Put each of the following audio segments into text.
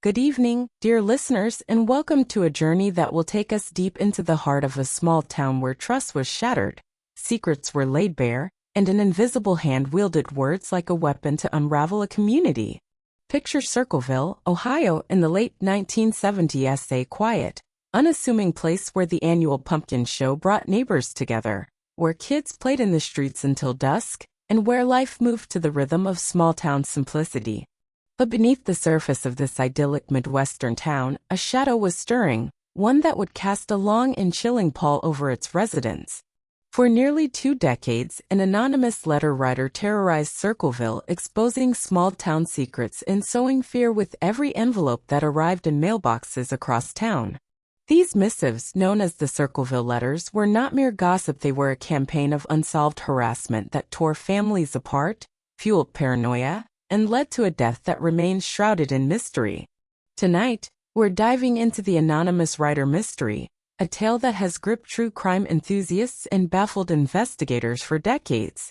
Good evening, dear listeners, and welcome to a journey that will take us deep into the heart of a small town where trust was shattered, secrets were laid bare, and an invisible hand wielded words like a weapon to unravel a community. Picture Circleville, Ohio, in the late 1970s, a quiet, unassuming place where the annual pumpkin show brought neighbors together, where kids played in the streets until dusk, and where life moved to the rhythm of small-town simplicity. But beneath the surface of this idyllic Midwestern town, a shadow was stirring, one that would cast a long and chilling pall over its residents. For nearly 2 decades, an anonymous letter writer terrorized Circleville, exposing small-town secrets and sowing fear with every envelope that arrived in mailboxes across town. These missives, known as the Circleville letters, were not mere gossip. They were a campaign of unsolved harassment that tore families apart, fueled paranoia, and led to a death that remains shrouded in mystery. Tonight, we're diving into the anonymous writer mystery, a tale that has gripped true crime enthusiasts and baffled investigators for decades.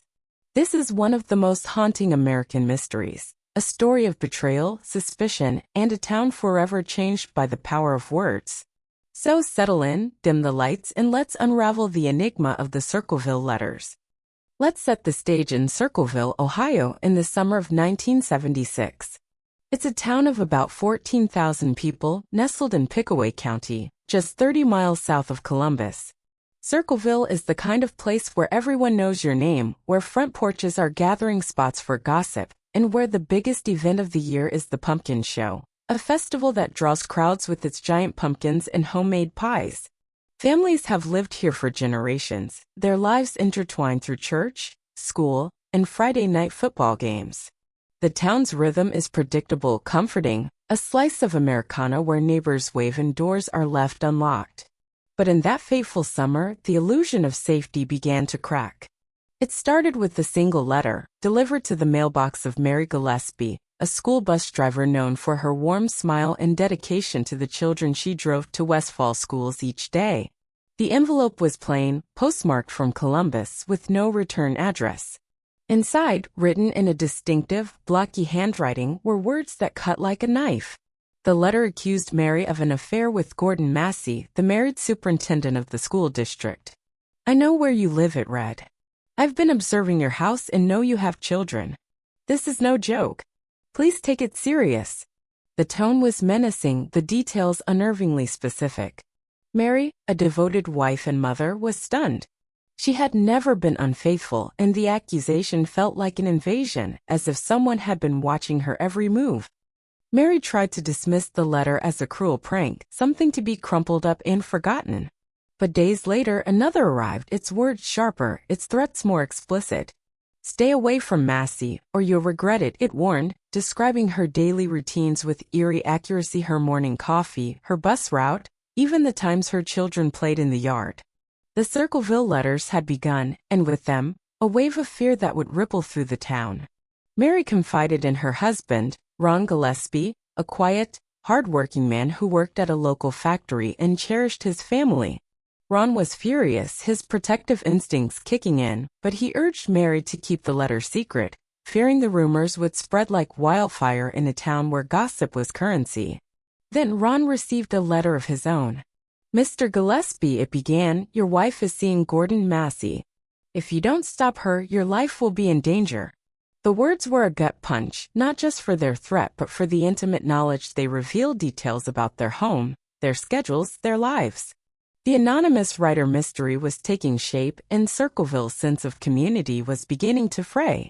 This is one of the most haunting American mysteries, a story of betrayal, suspicion, and a town forever changed by the power of words. So settle in, dim the lights, and let's unravel the enigma of the Circleville letters. Let's set the stage in Circleville, Ohio, in the summer of 1976. It's a town of about 14,000 people, nestled in Pickaway County, just 30 miles south of Columbus. Circleville is the kind of place where everyone knows your name, where front porches are gathering spots for gossip, and where the biggest event of the year is the pumpkin show, a festival that draws crowds with its giant pumpkins and homemade pies. Families have lived here for generations, their lives intertwined through church, school, and Friday night football games. The town's rhythm is predictable, comforting, a slice of Americana where neighbors wave and doors are left unlocked. But in that fateful summer, the illusion of safety began to crack. It started with a single letter, delivered to the mailbox of Mary Gillespie, a school bus driver known for her warm smile and dedication to the children she drove to Westfall schools each day. The envelope was plain, postmarked from Columbus, with no return address. Inside, written in a distinctive, blocky handwriting, were words that cut like a knife. The letter accused Mary of an affair with Gordon Massey, the married superintendent of the school district. "I know where you live," it read. "I've been observing your house and know you have children. This is no joke. Please take it serious." The tone was menacing, the details unnervingly specific. Mary, a devoted wife and mother, was stunned. She had never been unfaithful, and the accusation felt like an invasion, as if someone had been watching her every move. Mary tried to dismiss the letter as a cruel prank, something to be crumpled up and forgotten. But days later, another arrived, its words sharper, its threats more explicit. "Stay away from Massey, or you'll regret it," it warned, describing her daily routines with eerie accuracy: her morning coffee, her bus route, even the times her children played in the yard. The Circleville letters had begun, and with them, a wave of fear that would ripple through the town. Mary confided in her husband, Ron Gillespie, a quiet, hard-working man who worked at a local factory and cherished his family. Ron was furious, his protective instincts kicking in, but he urged Mary to keep the letter secret, fearing the rumors would spread like wildfire in a town where gossip was currency. Then Ron received a letter of his own. "Mr. Gillespie," it began, "your wife is seeing Gordon Massey. If you don't stop her, your life will be in danger." The words were a gut punch, not just for their threat but for the intimate knowledge they revealed: details about their home, their schedules, their lives. The anonymous writer mystery was taking shape, and Circleville's sense of community was beginning to fray.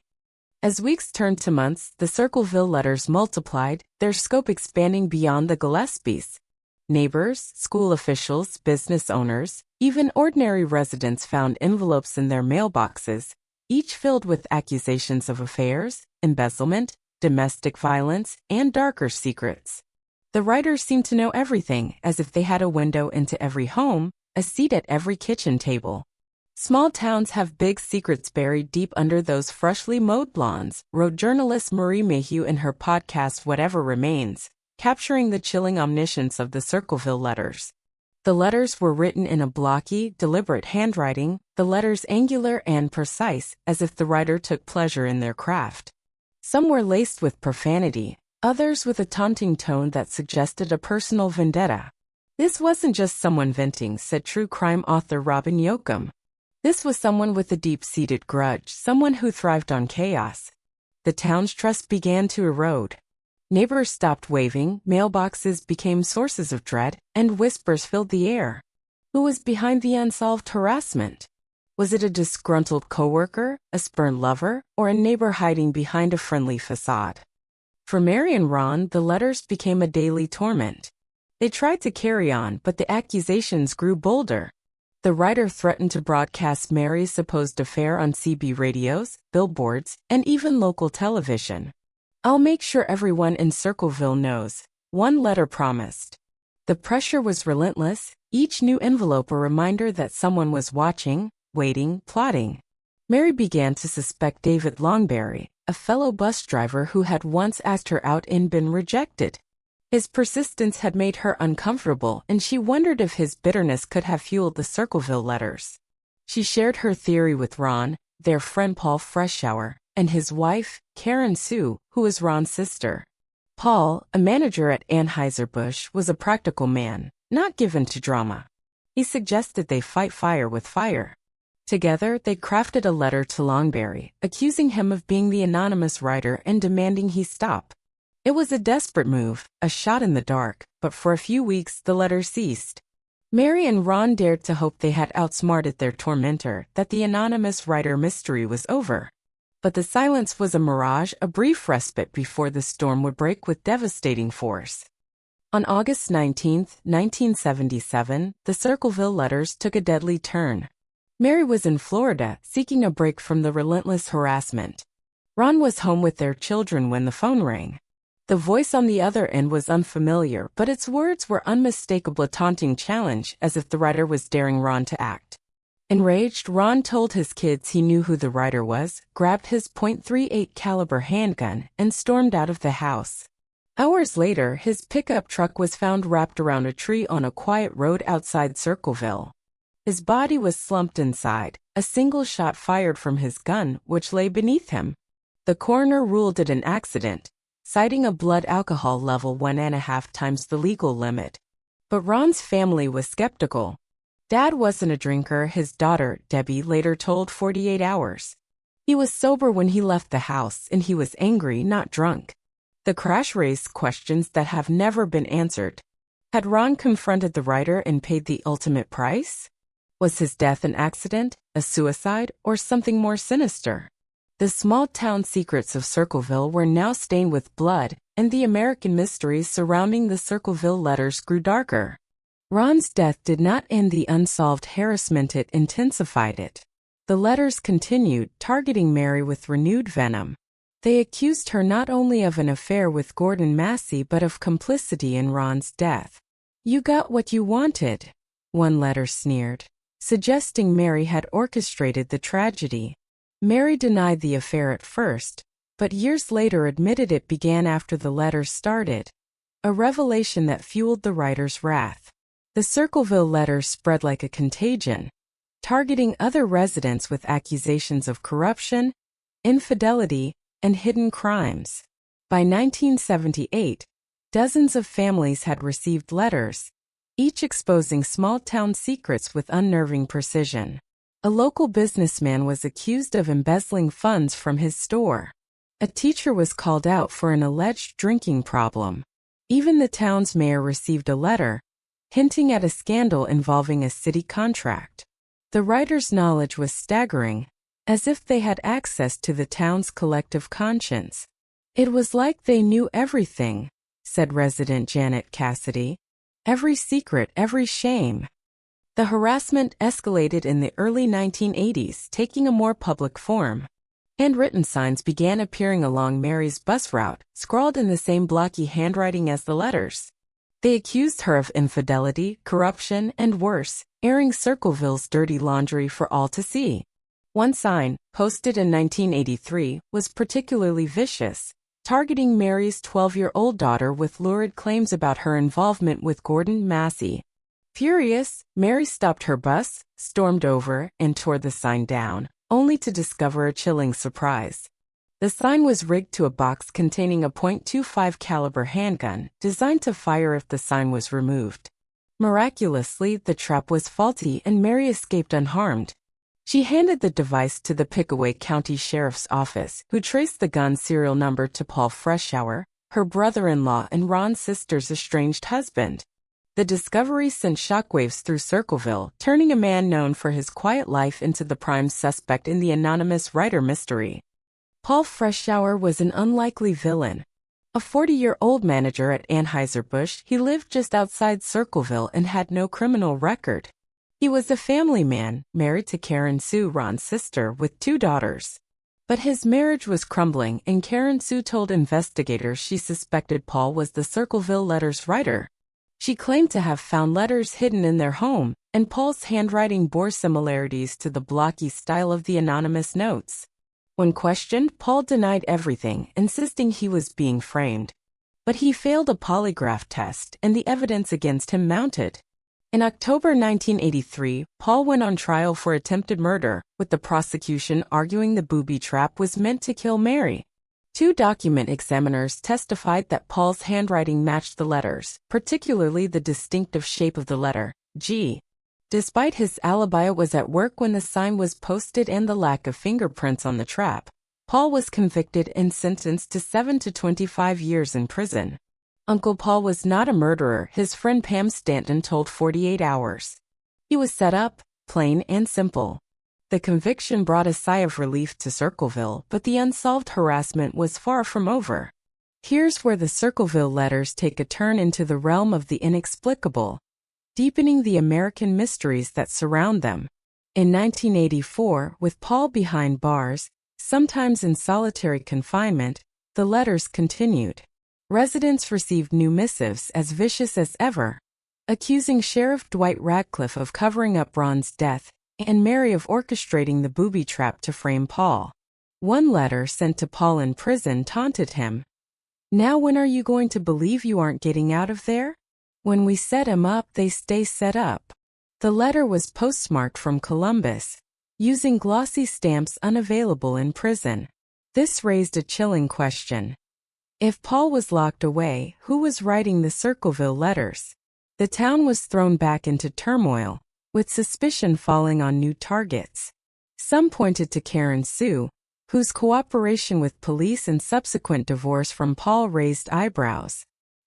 As weeks turned to months, the Circleville letters multiplied, their scope expanding beyond the Gillespies. Neighbors, school officials, business owners, even ordinary residents found envelopes in their mailboxes, each filled with accusations of affairs, embezzlement, domestic violence, and darker secrets. The writers seemed to know everything, as if they had a window into every home, a seat at every kitchen table. "Small towns have big secrets buried deep under those freshly mowed lawns," wrote journalist Marie Mayhew in her podcast Whatever Remains, capturing the chilling omniscience of the Circleville letters. The letters were written in a blocky, deliberate handwriting, the letters angular and precise, as if the writer took pleasure in their craft. Some were laced with profanity, others with a taunting tone that suggested a personal vendetta. "This wasn't just someone venting," said true crime author Robin Yoakum. "This was someone with a deep-seated grudge, someone who thrived on chaos." The town's trust began to erode. Neighbors stopped waving, mailboxes became sources of dread, and whispers filled the air. Who was behind the unsolved harassment? Was it a disgruntled coworker, a spurned lover, or a neighbor hiding behind a friendly facade? For Mary and Ron, the letters became a daily torment. They tried to carry on, but the accusations grew bolder. The writer threatened to broadcast Mary's supposed affair on CB radios, billboards, and even local television. "I'll make sure everyone in Circleville knows," one letter promised. The pressure was relentless, each new envelope a reminder that someone was watching, waiting, plotting. Mary began to suspect David Longberry, a fellow bus driver who had once asked her out and been rejected. His persistence had made her uncomfortable, and she wondered if his bitterness could have fueled the Circleville letters. She shared her theory with Ron, their friend Paul Freshour, and his wife, Karen Sue, who was Ron's sister. Paul, a manager at Anheuser-Busch, was a practical man, not given to drama. He suggested they fight fire with fire. Together, they crafted a letter to Longberry, accusing him of being the anonymous writer and demanding he stop. It was a desperate move, a shot in the dark, but for a few weeks the letters ceased. Mary and Ron dared to hope they had outsmarted their tormentor, that the anonymous writer mystery was over. But the silence was a mirage, a brief respite before the storm would break with devastating force. On August 19, 1977, the Circleville letters took a deadly turn. Mary was in Florida, seeking a break from the relentless harassment. Ron was home with their children when the phone rang. The voice on the other end was unfamiliar, but its words were unmistakable, a taunting challenge, as if the writer was daring Ron to act. Enraged, Ron told his kids he knew who the writer was, grabbed his .38 caliber handgun, and stormed out of the house. Hours later, his pickup truck was found wrapped around a tree on a quiet road outside Circleville. His body was slumped inside, a single shot fired from his gun, which lay beneath him. The coroner ruled it an accident, citing a blood alcohol level 1.5 times the legal limit. But Ron's family was skeptical. Dad wasn't a drinker, his daughter, Debbie, later told 48 Hours. He was sober when he left the house, and he was angry, not drunk. The crash raised questions that have never been answered. Had Ron confronted the writer and paid the ultimate price? Was his death an accident, a suicide, or something more sinister? The small-town secrets of Circleville were now stained with blood, and the American mysteries surrounding the Circleville letters grew darker. Ron's death did not end the unsolved harassment, it intensified it. The letters continued, targeting Mary with renewed venom. They accused her not only of an affair with Gordon Massey but of complicity in Ron's death. "You got what you wanted," one letter sneered, suggesting Mary had orchestrated the tragedy. Mary denied the affair at first, but years later admitted it began after the letters started, a revelation that fueled the writer's wrath. The Circleville letters spread like a contagion, targeting other residents with accusations of corruption, infidelity, and hidden crimes. By 1978, dozens of families had received letters, each exposing small-town secrets with unnerving precision. A local businessman was accused of embezzling funds from his store. A teacher was called out for an alleged drinking problem. Even the town's mayor received a letter, hinting at a scandal involving a city contract. The writer's knowledge was staggering, as if they had access to the town's collective conscience. "It was like they knew everything," said resident Janet Cassidy. "Every secret, every shame." The harassment escalated in the early 1980s, taking a more public form. Handwritten signs began appearing along Mary's bus route, scrawled in the same blocky handwriting as the letters. They accused her of infidelity, corruption, and worse, airing Circleville's dirty laundry for all to see. One sign, posted in 1983, was particularly vicious, targeting Mary's 12-year-old daughter with lurid claims about her involvement with Gordon Massey. Furious, Mary stopped her bus, stormed over, and tore the sign down, only to discover a chilling surprise. The sign was rigged to a box containing a .25 caliber handgun, designed to fire if the sign was removed. Miraculously, the trap was faulty and Mary escaped unharmed. She handed the device to the Pickaway County Sheriff's Office, who traced the gun's serial number to Paul Freshour, her brother-in-law and Ron's sister's estranged husband. The discovery sent shockwaves through Circleville, turning a man known for his quiet life into the prime suspect in the anonymous writer mystery. Paul Freshour was an unlikely villain. A 40-year-old manager at Anheuser-Busch, he lived just outside Circleville and had no criminal record. He was a family man, married to Karen Sue, Ron's sister, with 2 daughters. But his marriage was crumbling, and Karen Sue told investigators she suspected Paul was the Circleville letters writer. She claimed to have found letters hidden in their home, and Paul's handwriting bore similarities to the blocky style of the anonymous notes. When questioned, Paul denied everything, insisting he was being framed. But he failed a polygraph test, and the evidence against him mounted. In October 1983, Paul went on trial for attempted murder, with the prosecution arguing the booby trap was meant to kill Mary. 2 document examiners testified that Paul's handwriting matched the letters, particularly the distinctive shape of the letter G. Despite his alibi was at work when the sign was posted and the lack of fingerprints on the trap, Paul was convicted and sentenced to 7 to 25 years in prison. Uncle Paul was not a murderer, his friend Pam Stanton told 48 Hours. He was set up, plain and simple. The conviction brought a sigh of relief to Circleville, but the unsolved harassment was far from over. Here's where the Circleville letters take a turn into the realm of the inexplicable, deepening the American mysteries that surround them. In 1984, with Paul behind bars, sometimes in solitary confinement, the letters continued. Residents received new missives as vicious as ever, accusing Sheriff Dwight Radcliffe of covering up Ron's death and Mary of orchestrating the booby trap to frame Paul. One letter sent to Paul in prison taunted him. "Now when are you going to believe you aren't getting out of there? When we set 'em up, they stay set up." The letter was postmarked from Columbus, using glossy stamps unavailable in prison. This raised a chilling question. If Paul was locked away, who was writing the Circleville letters? The town was thrown back into turmoil, with suspicion falling on new targets. Some pointed to Karen Sue, whose cooperation with police and subsequent divorce from Paul raised eyebrows.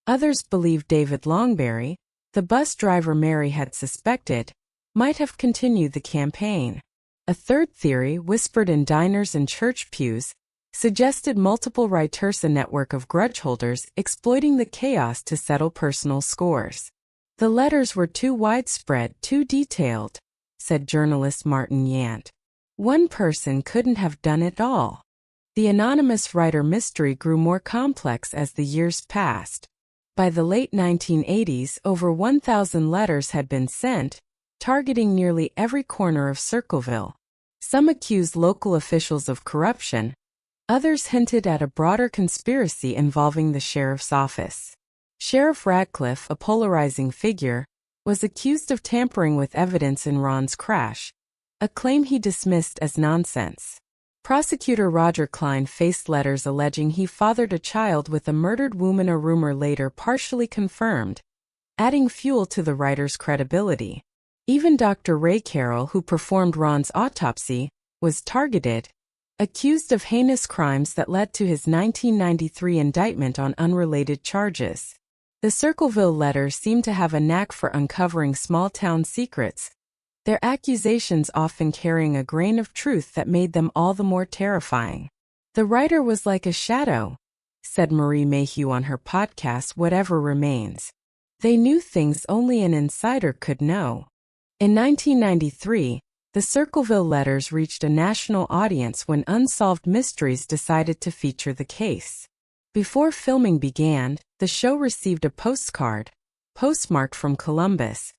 Others believed David Longberry, the bus driver Mary had suspected, might have continued the campaign. A third theory, whispered in diners and church pews, suggested multiple writers, a network of grudge holders exploiting the chaos to settle personal scores. "The letters were too widespread, too detailed," said journalist Martin Yant. "One person couldn't have done it all." The anonymous writer mystery grew more complex as the years passed. By the late 1980s, over 1,000 letters had been sent, targeting nearly every corner of Circleville. Some accused local officials of corruption. Others hinted at a broader conspiracy involving the sheriff's office. Sheriff Radcliffe, a polarizing figure, was accused of tampering with evidence in Ron's crash, a claim he dismissed as nonsense. Prosecutor Roger Klein faced letters alleging he fathered a child with a murdered woman, a rumor later partially confirmed, adding fuel to the writer's credibility. Even Dr. Ray Carroll, who performed Ron's autopsy, was targeted, accused of heinous crimes that led to his 1993 indictment on unrelated charges. The Circleville letters seemed to have a knack for uncovering small-town secrets, their accusations often carrying a grain of truth that made them all the more terrifying. "The writer was like a shadow," said Marie Mayhew on her podcast Whatever Remains. "They knew things only an insider could know." In 1993, the Circleville letters reached a national audience when Unsolved Mysteries decided to feature the case. Before filming began, the show received a postcard, postmarked from Columbus.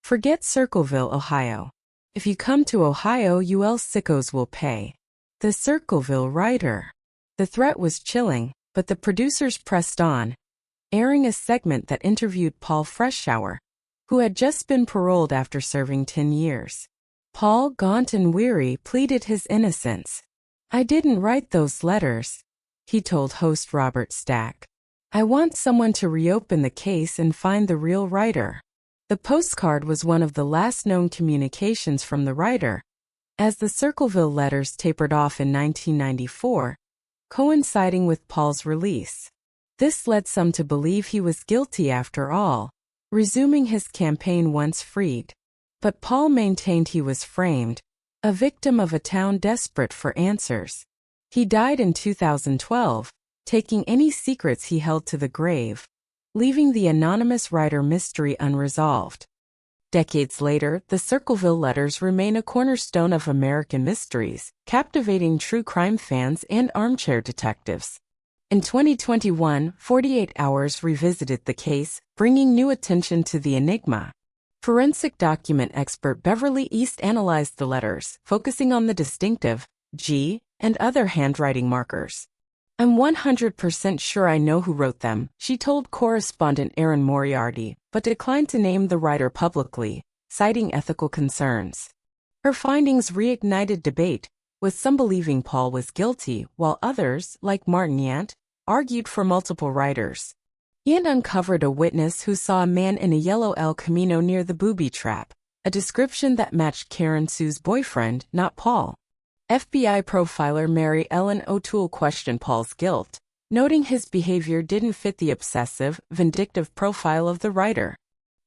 "Forget Circleville, Ohio. If you come to Ohio, you sickos will pay. The Circleville writer." The threat was chilling, but the producers pressed on, airing a segment that interviewed Paul Freshour, who had just been paroled after serving 10 years. Paul, gaunt and weary, pleaded his innocence. "I didn't write those letters," he told host Robert Stack. "I want someone to reopen the case and find the real writer." The postcard was one of the last known communications from the writer. As the Circleville letters tapered off in 1994, coinciding with Paul's release, this led some to believe he was guilty after all, resuming his campaign once freed. But Paul maintained he was framed, a victim of a town desperate for answers. He died in 2012, taking any secrets he held to the grave, leaving the anonymous writer mystery unresolved. Decades later, the Circleville letters remain a cornerstone of American mysteries, captivating true crime fans and armchair detectives. In 2021, 48 Hours revisited the case, bringing new attention to the enigma. Forensic document expert Beverly East analyzed the letters, focusing on the distinctive G and other handwriting markers. "I'm 100% sure I know who wrote them," she told correspondent Erin Moriarty, but declined to name the writer publicly, citing ethical concerns. Her findings reignited debate, with some believing Paul was guilty, while others, like Martin Yant, argued for multiple writers. Yant uncovered a witness who saw a man in a yellow El Camino near the booby trap, a description that matched Karen Sue's boyfriend, not Paul. FBI profiler Mary Ellen O'Toole questioned Paul's guilt, noting his behavior didn't fit the obsessive, vindictive profile of the writer.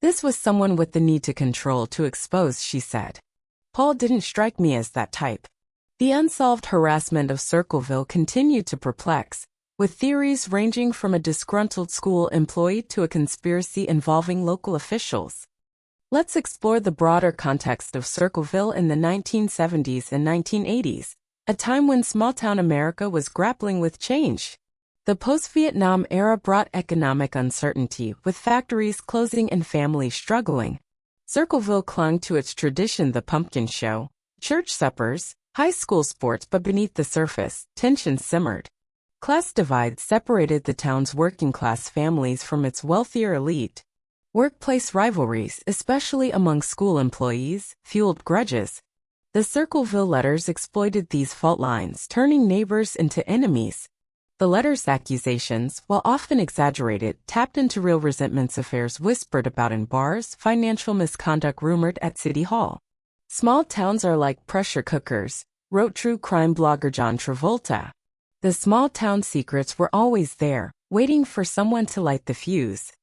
"This was someone with the need to control to expose," she said. "Paul didn't strike me as that type." The unsolved harassment of Circleville continued to perplex, with theories ranging from a disgruntled school employee to a conspiracy involving local officials. Let's explore the broader context of Circleville in the 1970s and 1980s, a time when small-town America was grappling with change. The post-Vietnam era brought economic uncertainty, with factories closing and families struggling. Circleville clung to its tradition, the pumpkin show, church suppers, high school sports, but beneath the surface, tensions simmered. Class divides separated the town's working-class families from its wealthier elite. Workplace rivalries, especially among school employees, fueled grudges. The Circleville letters exploited these fault lines, turning neighbors into enemies. The letters' accusations, while often exaggerated, tapped into real resentments, affairs whispered about in bars, financial misconduct rumored at City Hall. "Small towns are like pressure cookers," wrote true crime blogger John Travolta. The small-town secrets were always there, waiting for someone to light the fuse.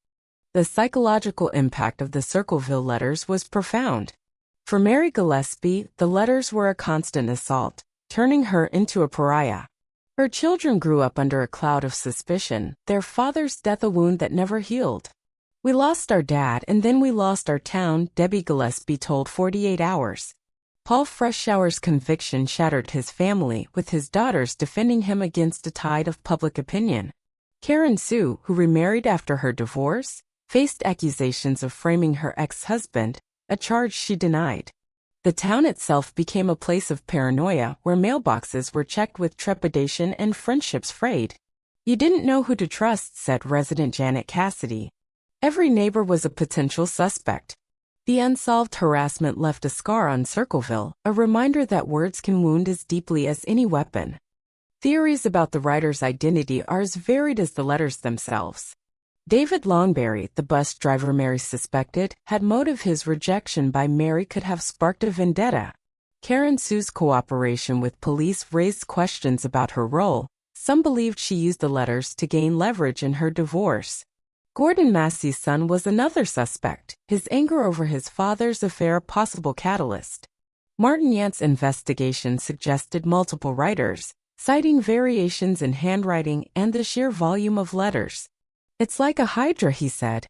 The psychological impact of the Circleville letters was profound. For Mary Gillespie, the letters were a constant assault, turning her into a pariah. Her children grew up under a cloud of suspicion, their father's death a wound that never healed. "We lost our dad and then we lost our town," Debbie Gillespie told 48 Hours. Paul Freshour's conviction shattered his family, with his daughters defending him against a tide of public opinion. Karen Sue, who remarried after her divorce, faced accusations of framing her ex-husband, a charge she denied. The town itself became a place of paranoia where mailboxes were checked with trepidation and friendships frayed. "You didn't know who to trust," said resident Janet Cassidy. "Every neighbor was a potential suspect." The unsolved harassment left a scar on Circleville, a reminder that words can wound as deeply as any weapon. Theories about the writer's identity are as varied as the letters themselves. David Longberry, the bus driver Mary suspected, had motive. His rejection by Mary could have sparked a vendetta. Karen Sue's cooperation with police raised questions about her role. Some believed she used the letters to gain leverage in her divorce. Gordon Massey's son was another suspect, his anger over his father's affair a possible catalyst. Martin Yant's investigation suggested multiple writers, citing variations in handwriting and the sheer volume of letters. "It's like a hydra," he said.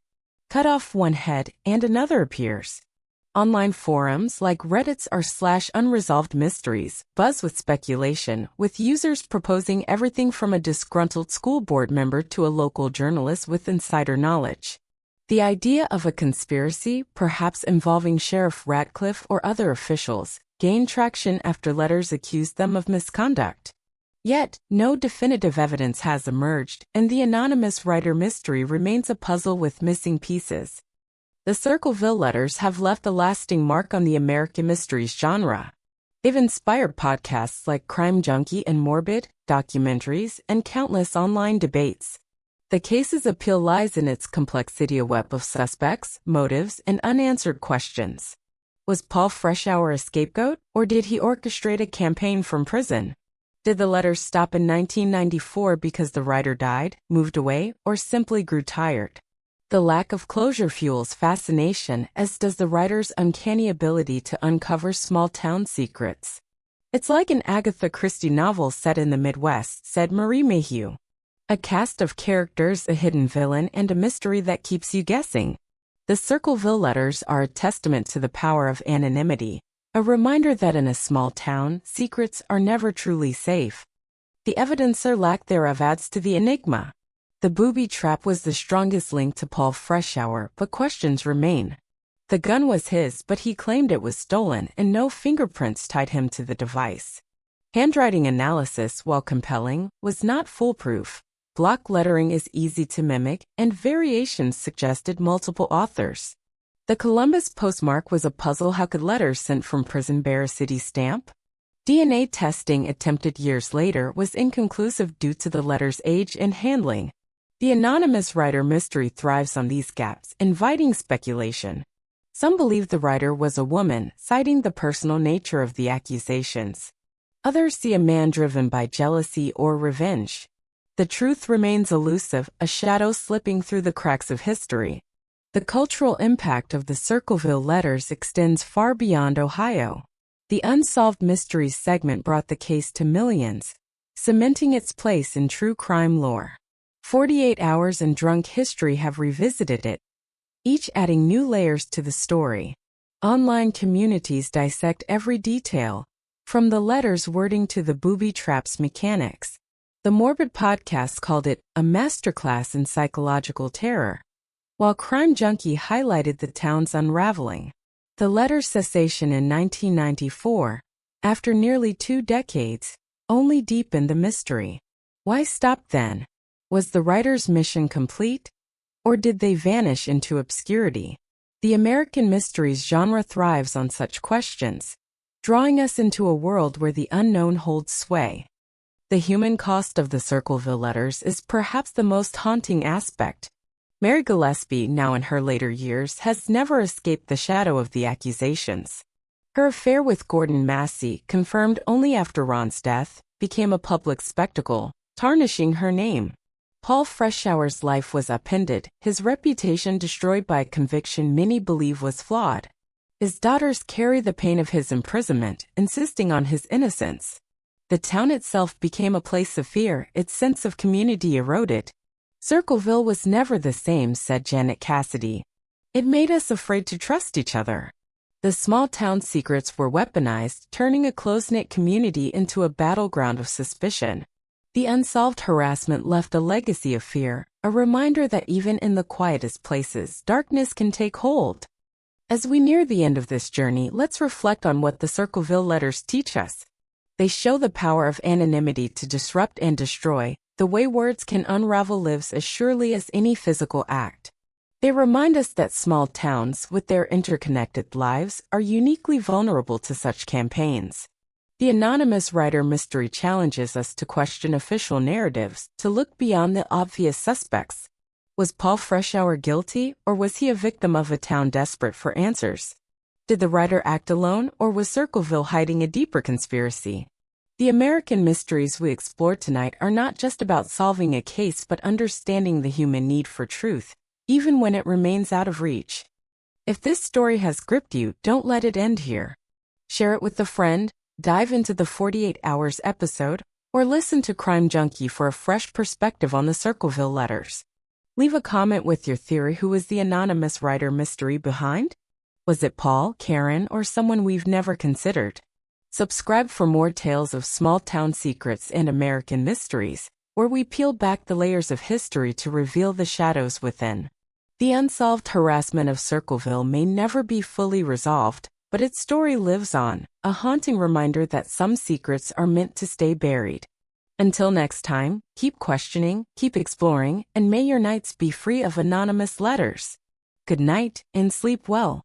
"Cut off one head and another appears." Online forums like Reddit's r/unresolved mysteries buzz with speculation, with users proposing everything from a disgruntled school board member to a local journalist with insider knowledge. The idea of a conspiracy, perhaps involving Sheriff Ratcliffe or other officials, gained traction after letters accused them of misconduct. Yet, no definitive evidence has emerged, and the anonymous writer mystery remains a puzzle with missing pieces. The Circleville letters have left a lasting mark on the American mysteries genre. They've inspired podcasts like Crime Junkie and Morbid, documentaries, and countless online debates. The case's appeal lies in its complexity, a web of suspects, motives, and unanswered questions. Was Paul Freshour a scapegoat, or did he orchestrate a campaign from prison? Did the letters stop in 1994 because the writer died, moved away, or simply grew tired? The lack of closure fuels fascination, as does the writer's uncanny ability to uncover small-town secrets. It's like an Agatha Christie novel set in the Midwest, said Marie Mayhew. A cast of characters, a hidden villain, and a mystery that keeps you guessing. The Circleville letters are a testament to the power of anonymity, a reminder that in a small town, secrets are never truly safe. The evidence or lack thereof adds to the enigma. The booby trap was the strongest link to Paul Freshour, but questions remain. The gun was his, but he claimed it was stolen, and no fingerprints tied him to the device. Handwriting analysis, while compelling, was not foolproof. Block lettering is easy to mimic, and variations suggested multiple authors. The Columbus postmark was a puzzle. How could letters sent from prison bear a city stamp? DNA testing attempted years later was inconclusive due to the letter's age and handling. The anonymous writer mystery thrives on these gaps, inviting speculation. Some believe the writer was a woman, citing the personal nature of the accusations. Others see a man driven by jealousy or revenge. The truth remains elusive, a shadow slipping through the cracks of history. The cultural impact of the Circleville letters extends far beyond Ohio. The Unsolved Mysteries segment brought the case to millions, cementing its place in true crime lore. 48 Hours and Drunk History have revisited it, each adding new layers to the story. Online communities dissect every detail, from the letters' wording to the booby trap's mechanics. The Morbid podcast called it a masterclass in psychological terror, while Crime Junkie highlighted the town's unraveling. The letter's cessation in 1994, after nearly 2 decades, only deepened the mystery. Why stop then? Was the writer's mission complete? Or did they vanish into obscurity? The American mysteries genre thrives on such questions, drawing us into a world where the unknown holds sway. The human cost of the Circleville letters is perhaps the most haunting aspect. Mary Gillespie, now in her later years, has never escaped the shadow of the accusations. Her affair with Gordon Massey, confirmed only after Ron's death, became a public spectacle, tarnishing her name. Paul Freshour's life was upended, his reputation destroyed by a conviction many believe was flawed. His daughters carry the pain of his imprisonment, insisting on his innocence. The town itself became a place of fear, its sense of community eroded. Circleville was never the same, said Janet Cassidy. It made us afraid to trust each other. The small town secrets were weaponized, turning a close-knit community into a battleground of suspicion. The unsolved harassment left a legacy of fear, a reminder that even in the quietest places, darkness can take hold. As we near the end of this journey, let's reflect on what the Circleville letters teach us. They show the power of anonymity to disrupt and destroy, the way words can unravel lives as surely as any physical act. They remind us that small towns, with their interconnected lives, are uniquely vulnerable to such campaigns. The anonymous writer mystery challenges us to question official narratives, to look beyond the obvious suspects. Was Paul Freshour guilty, or was he a victim of a town desperate for answers? Did the writer act alone, or was Circleville hiding a deeper conspiracy? The American mysteries we explore tonight are not just about solving a case but understanding the human need for truth, even when it remains out of reach. If this story has gripped you, don't let it end here. Share it with a friend, dive into the 48 Hours episode, or listen to Crime Junkie for a fresh perspective on the Circleville letters. Leave a comment with your theory. Who was the anonymous writer mystery behind? Was it Paul, Karen, or someone we've never considered? Subscribe for more tales of small-town secrets and American mysteries, where we peel back the layers of history to reveal the shadows within. The unsolved harassment of Circleville may never be fully resolved, but its story lives on, a haunting reminder that some secrets are meant to stay buried. Until next time, keep questioning, keep exploring, and may your nights be free of anonymous letters. Good night, and sleep well.